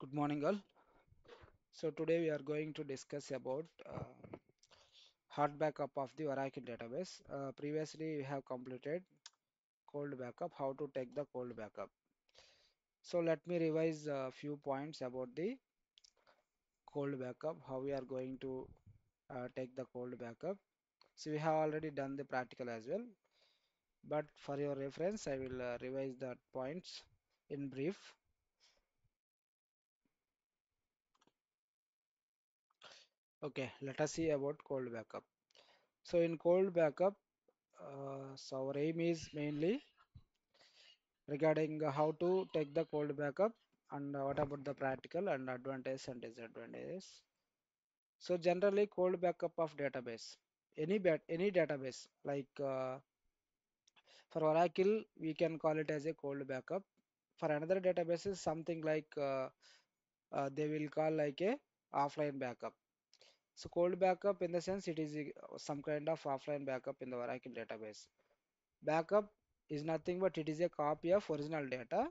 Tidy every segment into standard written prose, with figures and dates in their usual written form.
Good morning, all. So today we are going to discuss about hard backup of the Oracle database. Previously, we have completed cold backup, how to take the cold backup. So let me revise a few points about the cold backup, how we are going to take the cold backup. So we have already done the practical as well, but for your reference, I will revise the points in brief. Okay, let us see about cold backup. So in cold backup, so our aim is mainly regarding how to take the cold backup and what about the practical and advantages and disadvantages. So generally cold backup of database, any database like for Oracle we can call it as a cold backup. For another databases something like they will call like a offline backup. So cold backup in the sense it is some kind of offline backup in the Oracle database. Backup is nothing but it is a copy of original data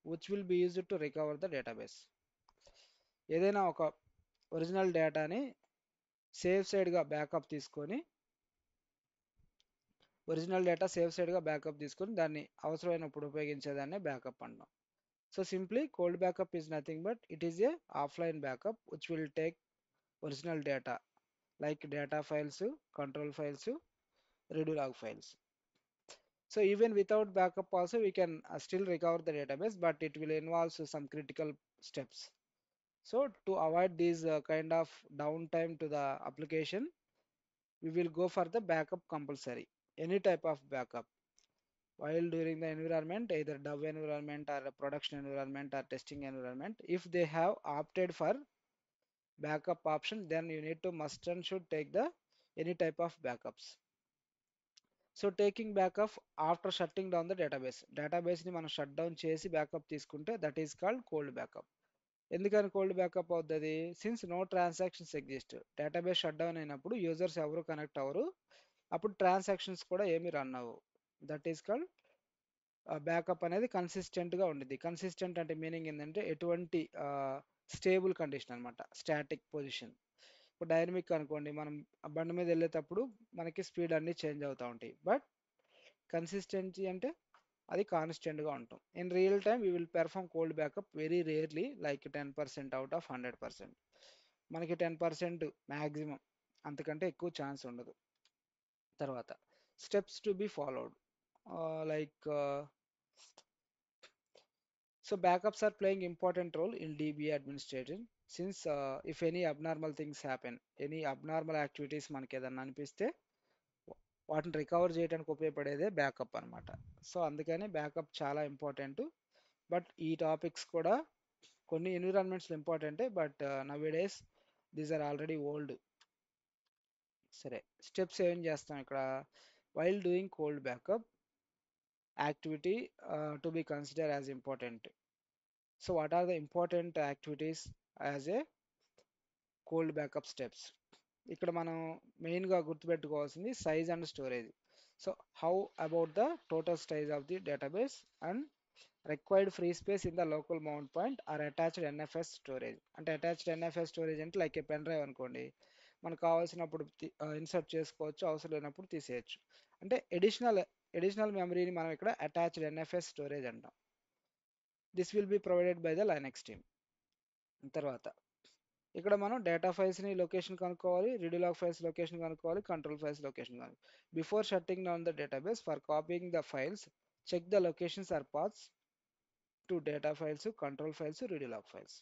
which will be used to recover the database. ఏదైనా ఒక original డేటాని safe సైడ్గా backup తీసుకొని original data safe సైడ్గా backup తీసుకొని దాన్ని అవసరమైనప్పుడు ఉపయోగించేదాన్ని backup అంటాం. So simply cold backup is nothing but it is a offline backup which will take original data like data files, control files, redo log files. So even without backup also we can still recover the database, but it will involve some critical steps. So to avoid these kind of downtime to the application, we will go for the backup compulsory. Any type of backup. While during the environment, either dev environment or a production environment or testing environment, if they have opted for backup option, then you need to must and should take the any type of backups. So taking backup after shutting down the database, డేటాబేస్ని మనం shut down చేసి backup తీసుకుంటే that is called cold backup. ఎందుకని cold backup అవుతుంది? Since no transactions exist, database shut down అయినప్పుడు users ఎవరు connect అవ్వరు, అప్పుడు ట్రాన్సాక్షన్స్ కూడా ఏమి రన్ అవ్వవు. దట్ ఈస్ కాల్డ్ బ్యాకప్ అనేది కన్సిస్టెంట్గా ఉండిద్ది. కన్సిస్టెంట్ అంటే మీనింగ్ ఏంటంటే ఎటువంటి స్టేబుల్ కండిషన్ అనమాట, స్టాటిక్ పొజిషన్. ఇప్పుడు డైనమిక్ అనుకోండి, మనం ఆ బండి మీద వెళ్ళేటప్పుడు మనకి స్పీడ్ అన్నీ చేంజ్ అవుతూ ఉంటాయి, బట్ కన్సిస్టెన్సీ అంటే అది కాన్స్టెంట్గా ఉంటాం. In real time we will perform cold backup very rarely, like 10% out of 100%. మనకి 10% మ్యాక్సిమం, అంతకంటే ఎక్కువ ఛాన్స్ ఉండదు. తర్వాత steps to be followed, like so backups are playing important role in DB administration, since if any abnormal things happen, any abnormal activities మనకి ఏదన్నా అనిపిస్తే వాటిని recover చేయడానికి ఉపయోగపడేదే బ్యాకప్ అనమాట. సో అందుకని బ్యాకప్ చాలా ఇంపార్టెంట్. బట్ ఈ టాపిక్స్ కూడా కొన్ని ఎన్విరాన్మెంట్స్లో ఇంపార్టెంటే, but nowadays these are already old. సరే, స్టెప్స్ ఏం చేస్తాం ఇక్కడ? While doing cold backup activity to be consider as important. So what are the important activities as a cold backup steps? ఇక్కడ మనం మెయిన్గా గుర్తుపెట్టుకోవాల్సింది size and storage. So how about the total size of the database and required free space in the local mount point or attached NFS storage. అంటే attached NFS storage అంటే like a pen drive అనుకోండి, మనకు కావాల్సినప్పుడు insert చేసుకోవచ్చు, అవసరం లేనప్పుడు తీసేయచ్చు. అంటే ఎడిషనల్ మెమరీని మనం ఇక్కడ అటాచ్డ్ ఎన్ఎఫ్ఎస్ స్టోరేజ్ అంటాం. This will be provided by the Linux team. తర్వాత ఇక్కడ మనం డేటా ఫైల్స్ని లొకేషన్ కనుక్కోవాలి, రిడ్యూలాగ్ ఫైల్స్ లొకేషన్ కనుక్కోవాలి, కంట్రోల్ ఫైల్స్ లొకేషన్ కనుక్కోవాలి. Before shutting down the database for copying the files, check the locations or paths to data files, control files, redo log files.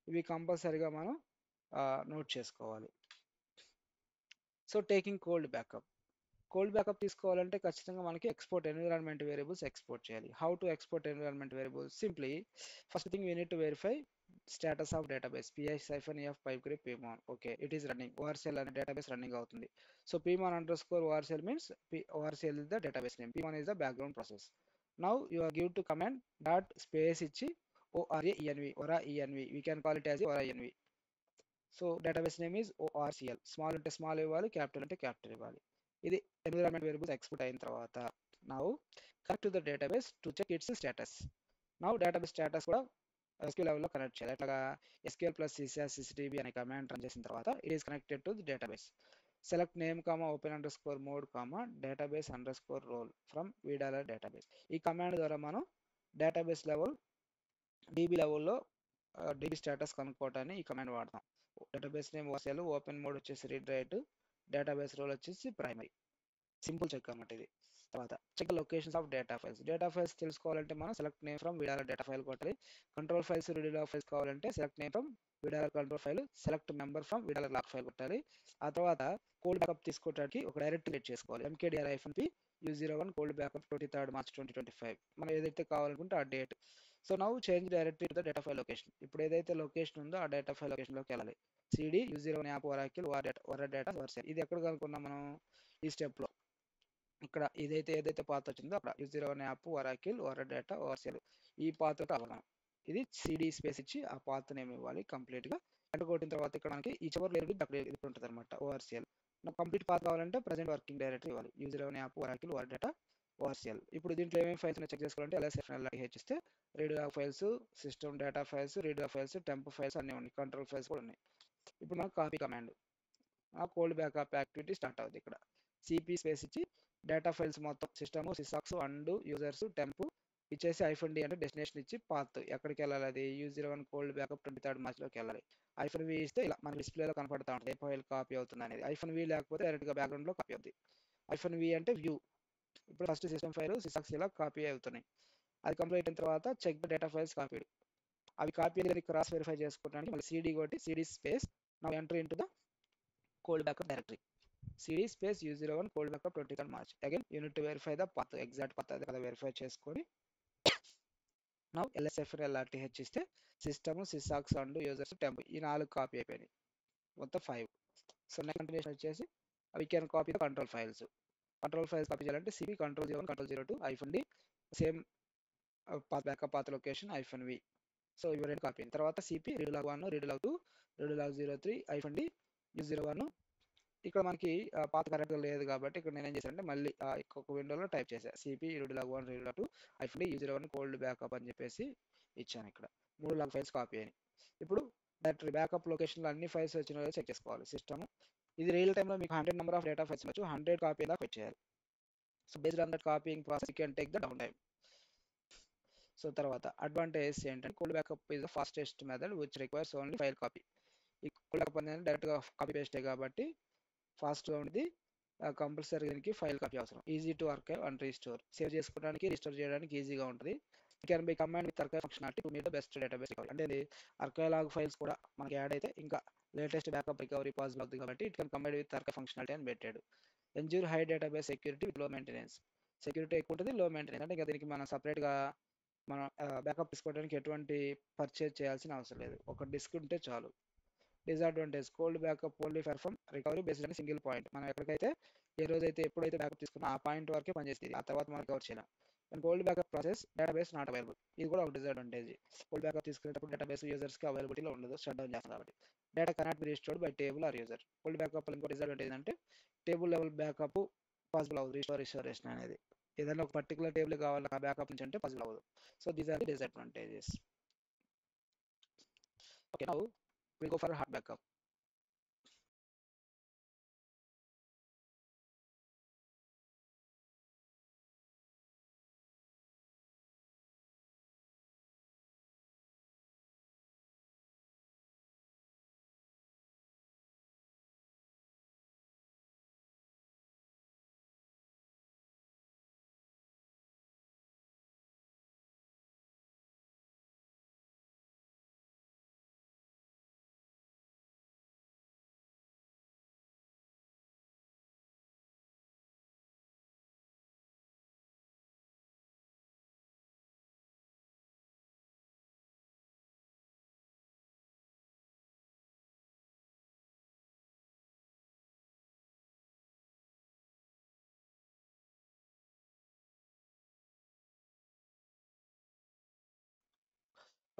ఇవి కంపల్సరీగా మనం నోట్ చేసుకోవాలి. So taking cold backup, cold backup తీసుకోవాలంటే ఖచ్చితంగా మనకి export environment variables export చేయాలి. How to export environment variables? Simply first thing we need to verify status of database. py-ef pipecrypt pmon. Okay, it is running, ORCL అనే database running అవుతుంది. So pmon underscore ORCL means ORCL is the database name, pmon is the background process. Now you are give to command dot space ఇచ్చి ORA-ENV, we can call it as ORA-ENV. So database name is ORCL. Small అంటే small ఇవ్వాలి, capital అంటే capital ఇవ్వాలి. ఇది environment variables export అయిన తర్వాత now connect to the database to check its status. Now database status కూడా SQL లెవెల్లో connect చేయాలి. అట్లాగా SQL ప్లస్ CCTB అనే కమాండ్ రన్ చేసిన తర్వాత it is connected to the database. Select name comma open underscore mode comma database underscore role from V dollar database. ఈ command ద్వారా మనం డేటాబేస్ లెవెల్ DB లెవెల్లో DB status కనుక్కోవటాన్ని ఈ command వాడతాం. Database name OCL, open mode వచ్చేసి read write, database role వచ్చేసి primary. Simple check అన్నమాట ఇది. తర్వాత check locations of data files. Data files తెలుసుకోవాలంటే మనం select name from V dollar data file కొట్టాలి. కంట్రోల్ ఫైల్స్ వీడాలర్ ఫైల్స్ కావాలంటే select name from V dollar control file, select member from V dollar log file కొట్టాలి. ఆ తర్వాత కోల్డ్ బ్యాకప్ తీసుకోవడానికి ఒక directory create చేసుకోవాలి. MKDR-P U01 cold backup 23rd March 2025. మనం ఏదైతే కావాలనుకుంటే ఆ date. So now change directory to the data file location. ఇప్పుడు ఏదైతే లొకేషన్ ఉందో ఆ డేటా ఫైల్ లొకేషన్లోకి వెళ్ళాలి. CD U01 app Oracle var data వర్సెల్. ఇది ఎక్కడ కనుక్కున్నాం మనం ఈ స్టెప్లో. ఇక్కడ ఏదైతే పాత్ వచ్చిందో అక్కడ U01 app Oracle var data వర్సెల్ ఈ పాత్ కావాలి మనం. ఇది CD స్పేస్ ఇచ్చి ఆ పాత్ నేమ్ ఇవ్వాలి కంప్లీట్గా. ఎంటర్ కొట్టిన తర్వాత ఇక్కడ మనకి ఈ చివరి లేదు అక్కడ ఇది ఉంటుంది అనమాట ఓఆర్సిఎల్. నాకు కంప్లీట్ పాత్ కావాలంటే ప్రజెంట్ వర్కింగ్ డైరెక్టరీ ఇవ్వాలి. U01 app Oracle var data ORCL. ఇప్పుడు దీంట్లో ఏమేమి ఫైల్స్ చెక్ చేసుకోవాలంటే LSFNLIH ఇస్తే redo log files, system data files, redo log files, temp files అన్నీ ఉన్నాయి. కంట్రోల్ ఫైల్స్ కూడా ఉన్నాయి. ఇప్పుడు మనకు కాపీ కమాండ్ ఆ కోల్డ్ బ్యాకప్ యాక్టివిటీ స్టార్ట్ అవుతుంది. ఇక్కడ CP స్పేస్ ఇచ్చి డేటా ఫైల్స్ మొత్తం system, sysaux, and users, temp ఇచ్చేసి -D అంటే డెస్టినేషన్ ఇచ్చి పాత్ ఎక్కడికి వెళ్ళాలి, అది U01 cold backup 23rd March వెళ్ళాలి. -V ఇస్తే ఇలా మన డిస్ప్లేలో కనపడతా ఉంటుంది ఏ ఫైల్ కాపీ అవుతుంది అనేది. -V లేకపోతే డైరెక్ట్గా బ్యాక్గ్రౌండ్లో కాపీ అవుతుంది. -V అంటే వ్యూ. ఇప్పుడు ఫస్ట్ సిస్టమ్ ఫైల్, సిసాక్స్ ఇలా కాపీ అవుతున్నాయి. అది కంప్లీట్ అయిన తర్వాత check the data files copy. అవి కాపీ అనేది క్రాస్ వెరిఫై చేసుకోవడానికి మళ్ళీ CD కొట్టి CD space now enter into the cold backup directory. CD space U01 cold backup 23rd March. Again you need to verify the path, exact path అదే కదా verify చేసుకొని now LSFNLRTH ఇస్తే system, sysaux, and users, temp ఈ 4 copy అయిపోయినాయి. మొత్తం 5. So next continuation వచ్చేసి we can copy the control files. Control files copy చేయాలంటే CP Ctrl-01 Ctrl-02 -D same path backup path location -V. So ఇవి రెండు copy అయిన తర్వాత CP redo log 1, redo log 2, redo log 03 -D U01. ఇక్కడ మనకి పాత కరెక్ట్గా లేదు కాబట్టి ఇక్కడ నేను ఏం చేశానంటే మళ్ళీ ఇంకొక విండోలో టైప్ చేశాను CP redo log 1, redo log 2 -D U01 cold backup అని చెప్పేసి ఇచ్చాను. ఇక్కడ 3 లాగ్ ఫైల్స్ కాపీ అయినాయి. ఇప్పుడు డైరెక్టరీ బ్యాకప్ లొకేషన్లో అన్ని ఫైల్స్ వచ్చినాయో చెక్ చేసుకోవాలి. సిస్టమ్ ఇది రియల్ టైంలో మీకు 100 నెంబర్ ఆఫ్ డేటా ఫైల్స్ వచ్చు, 100 కాపీ దాకా వచ్చేయాలి. So based on that copying process you can take the down time. So తర్వాత అడ్వాంటేజ్ ఏంటంటే cold backup is the fastest method which requires only file copy. ఈ cold backup అనేది డైరెక్ట్గా copy పేస్టే కాబట్టి ఫాస్ట్గా ఉంటుంది. కంపల్సరీ దీనికి ఫైల్ కాపీ అవసరం. Easy to archive and restore. Save చేసుకోవడానికి రీస్టోర్ చేయడానికి ఈజీగా ఉంటుంది. Can be command with archive functionality to meet the best database recovery. అంటే ఇది ఆర్కైవ్ లాగ్ ఫైల్స్ కూడా మనకి యాడ్ అయితే ఇంకా లేటెస్ట్ బ్యాకప్ రికవరీ పాసిబుల్ అవుతుంది కాబట్టి it can command with archive functionality అని పెట్టాడు. Ensure high database security with లో మెయింటెనెన్స్. సెక్యూరిటీ ఎక్కువ ఉంటుంది, లో మెయింటెనెన్స్. అంటే ఇంకా దీనికి మనం సపరేట్గా మనం బ్యాకప్ తీసుకోవడానికి ఎటువంటి పర్చేజ్ చేయాల్సిన అవసరం లేదు. ఒక డిస్క్ ఉంటే చాలు. Disadvantage cold backup only perform recovery based on single point. మనం ఎక్కడికైతే ఎప్పుడైతే బ్యాకప్ తీసుకున్నా ఆ పాయింట్ వరకే పనిచేస్తుంది, ఆ తర్వాత మనం రికవర్ చేయలేం. And cold backup process database not available. ఇది కూడా ఒక డిసడ్వాంటేజ్. కోల్డ్ బ్యాకప్ తీసుకునేటప్పుడు డేటాబేస్ యూజర్స్కి అవైలబిలిటీలో ఉండదు, షట్ డౌన్ చేస్తాం కాబట్టి. Data cannot be restored by table or user. Cold backup ఇంకో డిసడ్వాంటేజ్ అంటే టేబుల్ లెవెల్ బ్యాకప్ పాసిబుల్ అవ్వదు. రిస్టోరేషన్ అనేది ఏదైనా ఒక పర్టికులర్ టేబుల్ కావాలి ఆ బ్యాకప్ నుంచి అంటే పాసిబుల్ అవ్వదు. So these are the disadvantages. Okay, now we'll go for hard backup.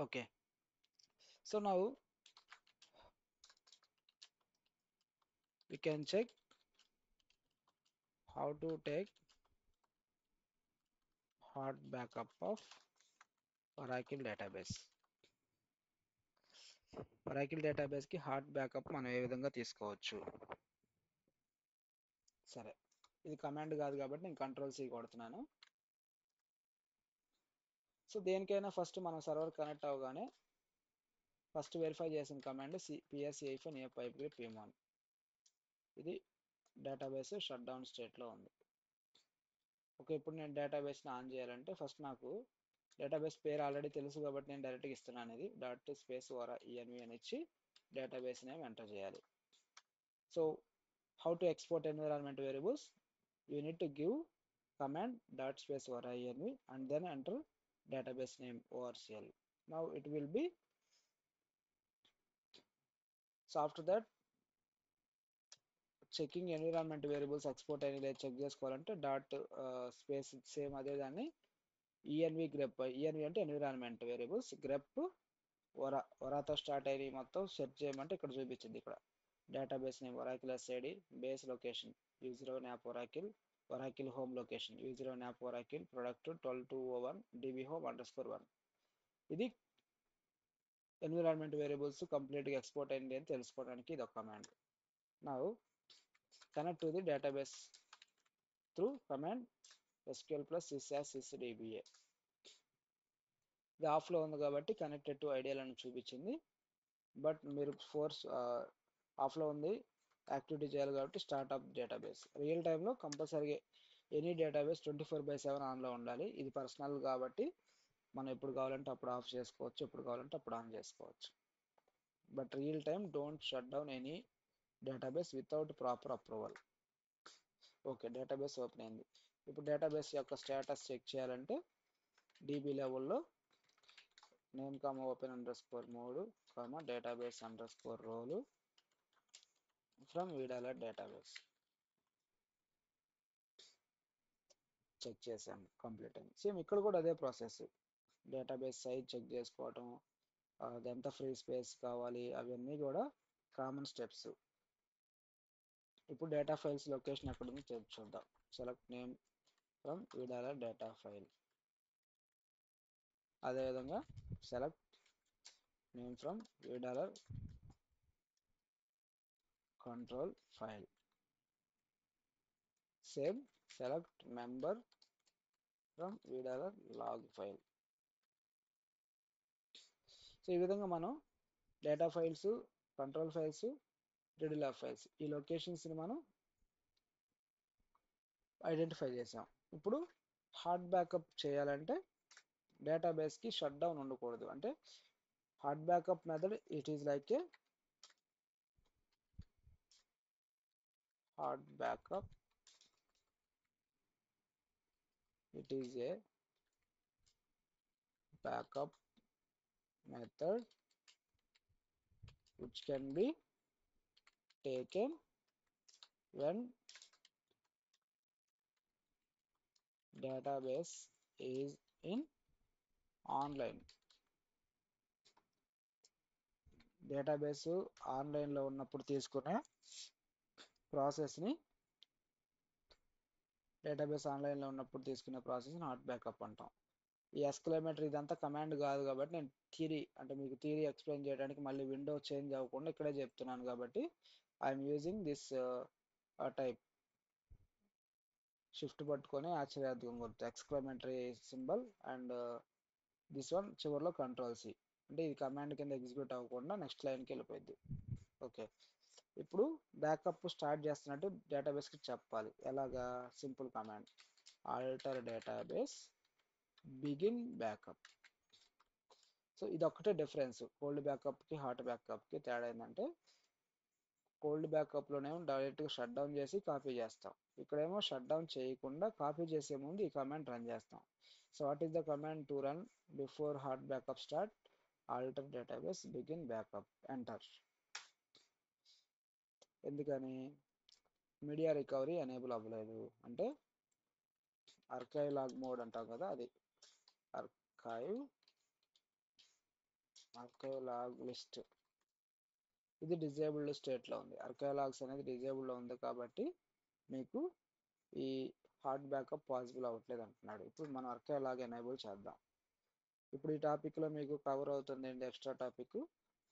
Okay, so now we can check how to take hard backup of Oracle database. Oracle డేటాబేస్కి hard backup మనం ఏ విధంగా తీసుకోవచ్చు. సరే, ఇది కమాండ్ కాదు కాబట్టి నేను కంట్రోల్-C కొడుతున్నాను. సో దేనికైనా ఫస్ట్ మనం సర్వర్ కనెక్ట్ అవ్వగానే ఫస్ట్ వెరిఫై చేసిన కమాండ్ psci-pipegrid pmon. ఇది డేటాబేస్ షట్ డౌన్ స్టేట్లో ఉంది. ఓకే, ఇప్పుడు నేను డేటాబేస్ని ఆన్ చేయాలంటే ఫస్ట్ నాకు డేటాబేస్ పేరు ఆల్రెడీ తెలుసు కాబట్టి నేను డైరెక్ట్గా ఇస్తున్నాను. ఇది డాట్ స్పేస్ వరా env అని ఇచ్చి డేటాబేస్ నేమ్ ఎంటర్ చేయాలి. So how to export environment variables, you need to give command dot space vara env and then enter database name orcl. Now it will be, so after that checking environment variables export అయినా లేదా check చేసుకోవాలంటే dot space same అదే దాన్ని ENV grep, ENV అంటే environment variables, grep వరాతో start అయ్యి మొత్తం search చేయమంటే ఇక్కడ చూపించింది. ఇక్కడ database name Oracle SID, base location u0 nap oracle, oracle home location u0 nap oracle, product 12201 db home _1. ఇది ఎన్విరాన్మెంట్ వేరియబుల్స్ కంప్లీట్గా ఎక్స్పోర్ట్ అయింది అని తెలుసుకోవడానికి ఇది ఒక command. Now connect to the database through command sql plus sysdba. ఇది ఆఫ్లో ఉంది కాబట్టి కనెక్టెడ్ టు ఐడియల్ అని చూపించింది. బట్ మీరు ఫోర్స్ ఆఫ్లో ఉంది యాక్టివిటీ చేయాలి కాబట్టి స్టార్ట్ అప్ డేటాబేస్. రియల్ టైంలో కంపల్సరీగా ఎనీ డేటాబేస్ 24/7 ఆన్లో ఉండాలి. ఇది పర్సనల్ కాబట్టి మనం ఎప్పుడు కావాలంటే అప్పుడు ఆఫ్ చేసుకోవచ్చు, ఎప్పుడు కావాలంటే అప్పుడు ఆన్ చేసుకోవచ్చు. But real time don't shut down any database without proper approval. Okay, database open అయింది. ఇప్పుడు డేటాబేస్ యొక్క స్టేటస్ చెక్ చేయాలంటే డీబీ లెవెల్లో name open _3 database _role from V dollar database check చేశాను, కంప్లీట్ అయింది. సేమ్ ఇక్కడ కూడా అదే ప్రాసెస్, డేటాబేస్ సైజ్ చెక్ చేసుకోవటం, అదంతా ఫ్రీ స్పేస్ కావాలి, అవన్నీ కూడా కామన్ స్టెప్స్. ఇప్పుడు డేటా ఫైల్స్ లొకేషన్ ఎక్కడ ఉంది చూద్దాం. Select name from V dollar data file, అదేవిధంగా select name from V dollar control file, same select member from V dollar log file. So ఈ విధంగా మనం data files, control files, redo log files ఈ లొకేషన్స్ని మనం ఐడెంటిఫై చేసాం. ఇప్పుడు హార్డ్ బ్యాకప్ చేయాలంటే డేటాబేస్కి షట్ డౌన్ ఉండకూడదు. అంటే hard backup method it is like A hard backup, it is a backup method which can be taken when database is in online. Database ఆన్లైన్లో ఉన్నప్పుడు తీసుకునే ప్రాసెస్ని హార్డ్ బ్యాకప్ అంటాం. ఈ ఎస్క్లమేటరీ ఇదంతా కమాండ్ కాదు కాబట్టి నేను థియరీ అంటే మీకు థియరీ ఎక్స్ప్లెయిన్ చేయడానికి మళ్ళీ విండో చేంజ్ అవ్వకుండా ఇక్కడే చెప్తున్నాను కాబట్టి I'm using this type. Shift పట్టుకొని ఆశ్చర్యార్థకం కొడుతుంది exclamatory symbol and this one చివరిలో కంట్రోల్-C, అంటే ఇది కమాండ్ కింద ఎగ్జిక్యూట్ అవ్వకుండా నెక్స్ట్ లైన్కి వెళ్ళిపోయింది. ఓకే, ఇప్పుడు బ్యాకప్ స్టార్ట్ చేస్తున్నట్టు డేటాబేస్కి చెప్పాలి. ఎలాగా? Simple command alter database begin backup. So ఇది ఒక్కటే డిఫరెన్స్ కోల్డ్ బ్యాకప్కి హాట్ బ్యాకప్కి తేడా ఏంటంటే కోల్డ్ బ్యాకప్లోనేమో డైరెక్ట్గా షట్ డౌన్ చేసి కాపీ చేస్తాం, ఇక్కడేమో షట్ డౌన్ చేయకుండా కాపీ చేసే ముందు ఈ కమాండ్ రన్ చేస్తాం. So what is the command to run before hard backup start? Alter database begin backup, enter. ఎందుకని? మీడియా రికవరీ ఎనేబుల్ అవ్వలేదు, అంటే ఆర్కైవ్ లాగ్ మోడ్ అంటాం కదా, అది ఆర్కైవ్ లాగ్ లిస్ట్ ఇది డిజేబుల్డ్ స్టేట్లో ఉంది. ఆర్కైవ్ లాగ్స్ అనేది డిజేబుల్డ్లో ఉంది కాబట్టి మీకు ఈ హార్డ్ బ్యాకప్ పాసిబుల్ అవ్వట్లేదు అంటున్నాడు. ఇప్పుడు మనం ఆర్కైవ్ లాగ్ ఎనేబుల్ చేద్దాం. ఇప్పుడు ఈ టాపిక్లో మీకు కవర్ అవుతుంది ఏంటి extra topic,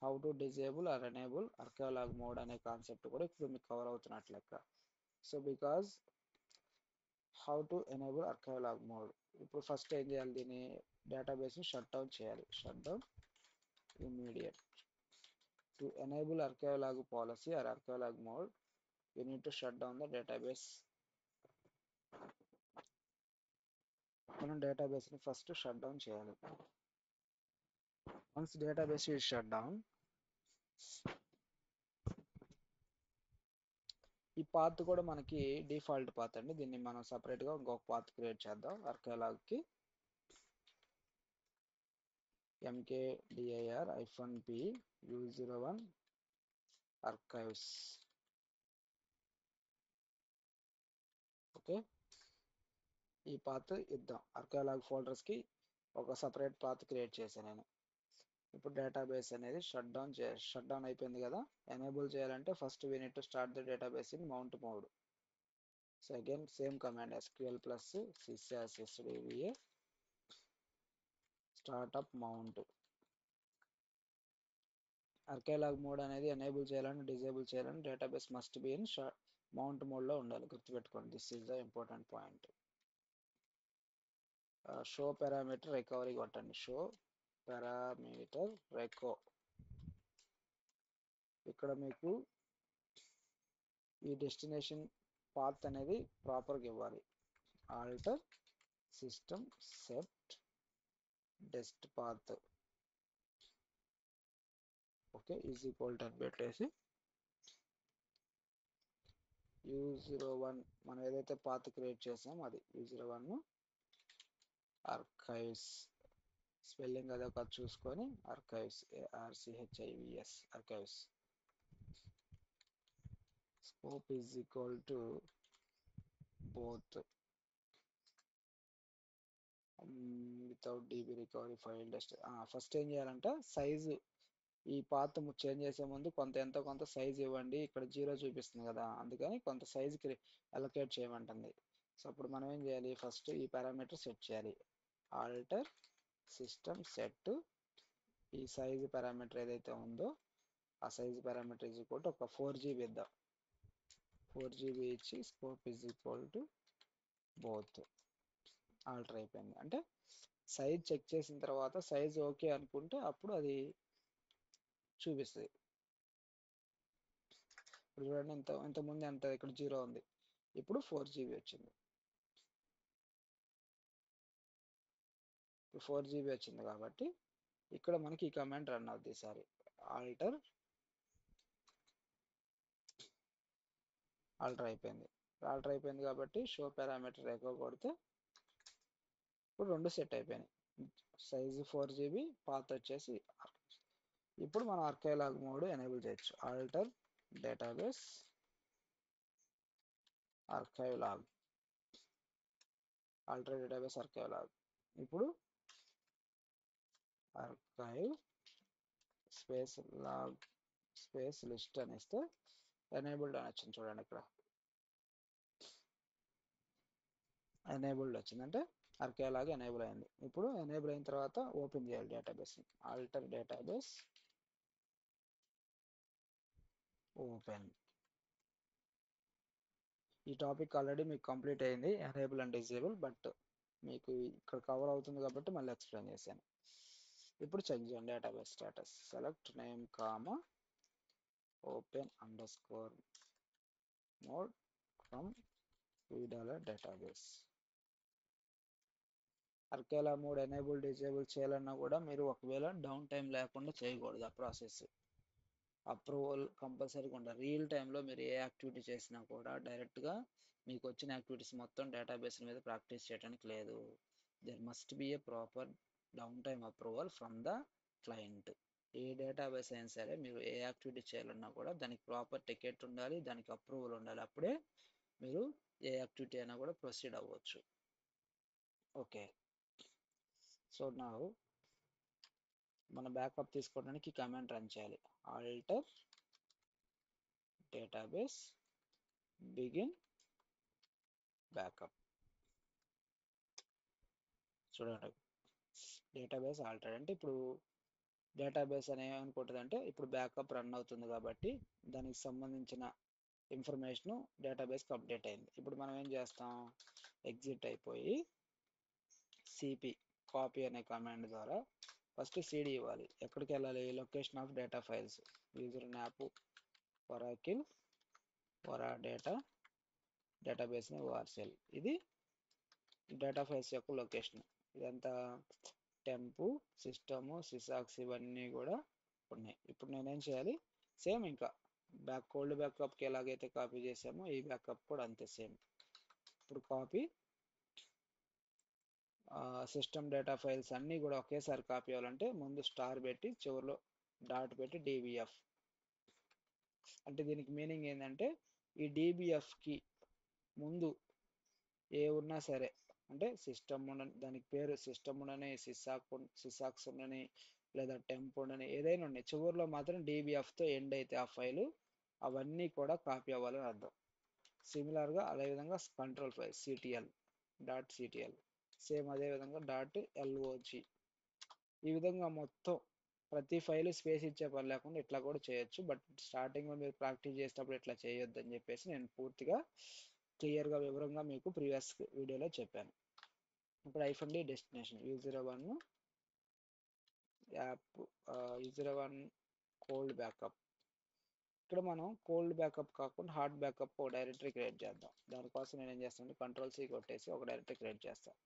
how to disable or enable archive log mode అనే కాన్సెప్ట్ కూడా ఇప్పుడు మీకు కవర్ అవుతున్నట్లు లెక్క. So because how to enable archive log mode, ఇప్పుడు ఫస్ట్ ఏం చేయాలి, దీన్ని డేటాబేస్ని షట్ డౌన్ చేయాలి. Shut down immediate. To enable archive log policy or archive log mode you need to shut down the database. మనం డేటాబేస్ని ఫస్ట్ షట్ డౌన్ చేయాలి. Once database is shut down, ఈ పాత్ కూడా మనకి డిఫాల్ట్ పాత్ అండి. దీన్ని మనం సపరేట్గా ఇంకొక పాత్ క్రియేట్ చేద్దాం ఆర్కైవలాగ్కి. mkdir-p u01 archives. ఓకే, ఈ పాత్ ఇద్దాం. ఆర్కైవలాగ్ ఫోల్డర్స్కి ఒక సపరేట్ పాత్ క్రియేట్ చేశాను నేను. ఇప్పుడు డేటాబేస్ అనేది షట్ డౌన్ అయిపోయింది కదా. ఎనేబుల్ చేయాలంటే first we need to start the database in mount mode. So again same command SQL plus sysdva startup mount. Archive log mode అనేది ఎనేబుల్ చేయాలని డిజేబుల్ చేయాలని database must be in mount మోడ్లో ఉండాలి, గుర్తుపెట్టుకోండి. This is the important point. Show parameter recovery కొట్టండి. Show parameter రెకో. ఇక్కడ మీకు ఈ డెస్టినేషన్ పాత్ అనేది ప్రాపర్గా ఇవ్వాలి. Alter system set dest path. Okay, is equal to అని పెట్టేసి u01 మనం ఏదైతే పాత్ క్రియేట్ చేసామో అది u01 ఆర్కైవ్స్. స్పెల్లింగ్ అదొక చూసుకొని archives ARCHIVS archives. Scope is equal to both without DB recovery file డెస్ట్. First ఏం చేయాలంటే సైజు, ఈ పాత్ చేంజ్ చేసే ముందు ఎంతో కొంత సైజ్ ఇవ్వండి. ఇక్కడ 0 చూపిస్తుంది కదా, అందుకని కొంత సైజ్కి అలొకేట్ చేయమంటుంది. సో అప్పుడు మనం ఏం చేయాలి, ఫస్ట్ ఈ పారామీటర్ సెట్ చేయాలి. ఆల్టర్ సిస్టమ్ సెట్, ఈ సైజ్ పారామీటర్ ఏదైతే ఉందో ఆ size parameter is equal to ఒక 4GB ఇద్దాం. 4GB ఇచ్చి scope is equal to both. Alter అయిపోయింది. అంటే సైజ్ చెక్ చేసిన తర్వాత సైజ్ ఓకే అనుకుంటే అప్పుడు అది చూపిస్తుంది. ఇప్పుడు చూడండి, ఇంతకుముందు ఎంత, ఇక్కడ 0 ఉంది, ఇప్పుడు 4GB వచ్చింది. ఇప్పుడు 4GB వచ్చింది కాబట్టి ఇక్కడ మనకి ఈ కమాండ్ రన్ అవుతుంది ఈసారి. ఆల్టర్ అయిపోయింది. ఆల్టర్ అయిపోయింది కాబట్టి షో పారామీటర్ ఎకో కొడితే ఇప్పుడు రెండు సెట్ అయిపోయినాయి. సైజు 4GB, పాత్ వచ్చేసి. ఇప్పుడు మనం ఆర్కైవలాగ్ మోడ్ ఎనేబుల్ చేయొచ్చు. Alter database archive log. Alter database archive log. ఇప్పుడు archive space log space list అని ఇస్తే ఎనేబుల్డ్ అని వచ్చింది. చూడండి ఇక్కడ ఎనేబుల్డ్ వచ్చింది, అంటే ఆర్కైవలాగ్ ఎనేబుల్ అయింది. ఇప్పుడు ఎనేబుల్ అయిన తర్వాత ఓపెన్ చేయాలి డేటాబేస్ని. Alter database open. ఈ టాపిక్ ఆల్రెడీ మీకు కంప్లీట్ అయింది, ఎనేబుల్ అండ్ డిజేబుల్, బట్ మీకు ఇక్కడ కవర్ అవుతుంది కాబట్టి మళ్ళీ ఎక్స్ప్లెయిన్ చేశాను. ఇప్పుడు చెక్ చేయండి database status. Select name comma open underscore mode from $3 database. Archive log mode enable disable చేయాలన్నా కూడా మీరు ఒకవేళ డౌన్ టైం లేకుండా చేయకూడదు. ఆ ప్రాసెస్ అప్రూవల్ కంపల్సరీగా ఉండాలి. రియల్ టైంలో మీరు ఏ యాక్టివిటీ చేసినా కూడా డైరెక్ట్గా మీకు వచ్చిన యాక్టివిటీస్ మొత్తం డేటాబేస్ మీద ప్రాక్టీస్ చేయడానికి లేదు. There must be a proper down time approval from the client. A database అయినా సరే మీరు ఏ యాక్టివిటీ చేయాలన్నా కూడా దానికి ప్రాపర్ టికెట్ ఉండాలి, దానికి అప్రూవల్ ఉండాలి. అప్పుడే మీరు ఏ యాక్టివిటీ అయినా కూడా ప్రొసీడ్ అవ్వచ్చు. ఓకే, సో నా మన బ్యాకప్ తీసుకోవడానికి కమాండ్ రన్ చేయాలి. Alter database begin backup. చూడండి, డేటాబేస్ ఆల్టర్ అంటే ఇప్పుడు డేటాబేస్ అని ఏమనుకుంటుంది అంటే ఇప్పుడు బ్యాకప్ రన్ అవుతుంది కాబట్టి దానికి సంబంధించిన ఇన్ఫర్మేషన్ డేటాబేస్కి అప్డేట్ అయింది. ఇప్పుడు మనం ఏం చేస్తాం, ఎగ్జిట్ అయిపోయి సిపి కాపీ అనే కమాండ్ ద్వారా ఫస్ట్ సిడి ఇవ్వాలి. ఎక్కడికి వెళ్ళాలి, location of data files user map Oracle oradata database ORCL, ఇది డేటా ఫైల్స్ యొక్క లొకేషన్. ఇదంతా టెంపు సిస్టము సిసాక్స్ ఇవన్నీ కూడా ఉన్నాయి. ఇప్పుడు నేనేం చేయాలి, సేమ్ ఇంకా కోల్డ్ బ్యాకప్కి ఎలాగైతే కాపీ చేసామో ఈ బ్యాకప్ కూడా అంతే సేమ్. ఇప్పుడు కాపీ సిస్టమ్ డేటా ఫైల్స్ అన్నీ కూడా ఒకేసారి కాపీ అవ్వాలంటే ముందు స్టార్ పెట్టి చివరిలో డాట్ పెట్టి డిబిఎఫ్. అంటే దీనికి మీనింగ్ ఏంటంటే ఈ డిబిఎఫ్కి ముందు ఏ ఉన్నా సరే, అంటే సిస్టమ్ ఉండని, దానికి పేరు సిస్టమ్ ఉండని, సిసాక్స్ ఉండని, లేదా టెంప్ ఉండని, ఏదైనా ఉన్నాయి, చివరిలో మాత్రం డిబిఎఫ్తో ఎండ్ అయితే ఆ ఫైలు అవన్నీ కూడా కాపీ అవ్వాలని అర్థం. సిమిలర్గా అదేవిధంగా control file CTL dot CTL same అదేవిధంగా డాట్ ఎల్ఓజి. ఈ విధంగా మొత్తం ప్రతి ఫైలు స్పేస్ ఇచ్చే పని లేకుండా ఇట్లా కూడా చేయొచ్చు. బట్ స్టార్టింగ్లో మీరు ప్రాక్టీస్ చేసేటప్పుడు ఇట్లా చేయొద్దు అని చెప్పేసి నేను పూర్తిగా క్లియర్గా వివరంగా మీకు ప్రీవియస్ వీడియోలో చెప్పాను. ఇప్పుడు ఐఫండి destination U01 app U01 cold backup. ఇక్కడ మనం కోల్డ్ బ్యాకప్ కాకుండా హాట్ బ్యాకప్ ఒక డైరెక్టరీ క్రియేట్ చేద్దాం. దానికోసం నేను ఏం చేస్తాను, కంట్రోల్-C కొట్టేసి ఒక డైరెక్టరీ క్రియేట్ చేస్తాను.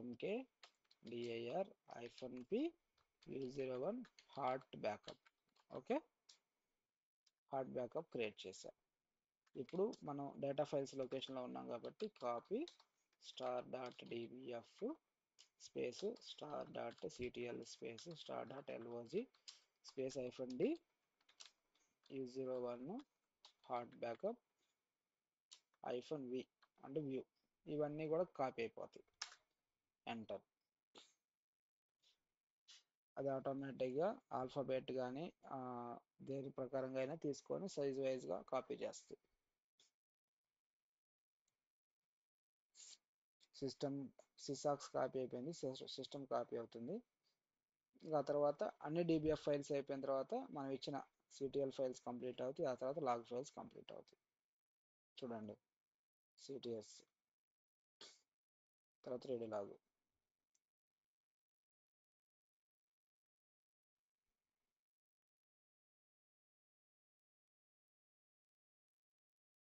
mkdir-p U01 hot backup. Okay, hot backup create చేశా. ఇప్పుడు మనం డేటా ఫైల్స్ లొకేషన్లో ఉన్నాం కాబట్టి copy star dot DBF space star dot CTL space star dot LOG space -d U01 hot backup -v అంటే వ్యూ. ఇవన్నీ కూడా కాపీ అయిపోతాయి. ఎంటర్. అది ఆటోమేటిక్గా ఆల్ఫాబెట్ కానీ దేని ప్రకారంగా అయినా తీసుకొని సైజ్ వైజ్గా కాపీ చేస్తుంది. సిస్టమ్ సిసాక్స్ కాపీ అయిపోయింది, సిస్టమ్ కాపీ అవుతుంది. ఇంకా తర్వాత అన్ని డిబిఎఫ్ ఫైల్స్ అయిపోయిన తర్వాత మనం ఇచ్చిన సిటిఎల్ ఫైల్స్ కంప్లీట్ అవుతాయి. ఆ తర్వాత లాగ్ ఫైల్స్ కంప్లీట్ అవుతాయి. చూడండి, సిటిఎస్ తర్వాత redo log.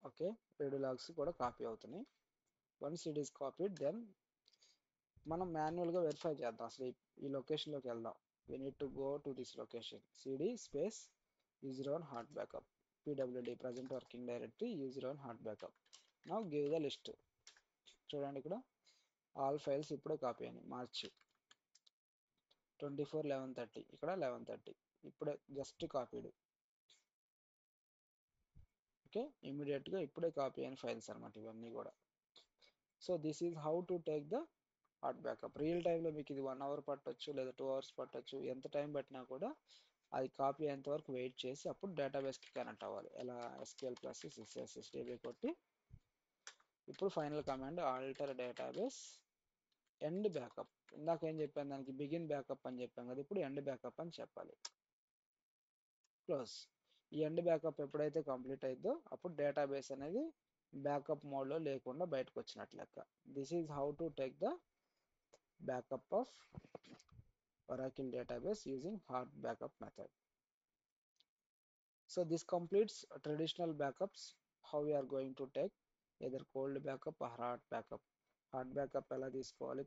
Okay, redo logs కూడా కాపీ అవుతున్నాయి. Once it is copied, then మనం మాన్యువల్గా వెరిఫై చేద్దాం. అసలు ఈ లొకేషన్లోకి వెళ్దాం. We need to go to this location CD space U01 hot backup pwd present working directory U01 hot backup. Now give the list. చూడండి, ఇక్కడ ఆల్ ఫైల్స్ ఇప్పుడే కాపీ అయినాయి. మార్చి 24/11/30, ఇక్కడ 11/30 ఇప్పుడే జస్ట్ కాపీడ్. ఓకే, ఇమీడియట్గా ఇప్పుడే కాపీ అయిన ఫైల్స్ అనమాట ఇవన్నీ కూడా. So this is how to take the hot backup. Real టైంలో మీకు ఇది 1 అవర్ పట్టొచ్చు, లేదా 2 అవర్స్ పట్టొచ్చు. ఎంత టైం పట్టినా కూడా అది కాపీ అయ్యేంత వరకు వెయిట్ చేసి అప్పుడు డేటాబేస్కి కనెక్ట్ అవ్వాలి. ఎలా SQL+SSDB కొట్టి ఇప్పుడు final command alter database end backup. ఇందాక ఏం చెప్పాను, దానికి బిగిన్ బ్యాకప్ అని చెప్పాను కదా, ఇప్పుడు ఎండ్ బ్యాకప్ అని చెప్పాలి. క్లోజ్. ఈ ఎండ్ బ్యాకప్ ఎప్పుడైతే కంప్లీట్ అయిద్దో అప్పుడు డేటాబేస్ అనేది బ్యాకప్ మోడ్లో లేకుండా బయటకు వచ్చినట్లు లెక్క. This is how to take the backup of Oracle database using hot backup method. So this completes traditional backups. How we are going to take either cold backup or hot backup. Hot backup ఎలా తీసుకోవాలి,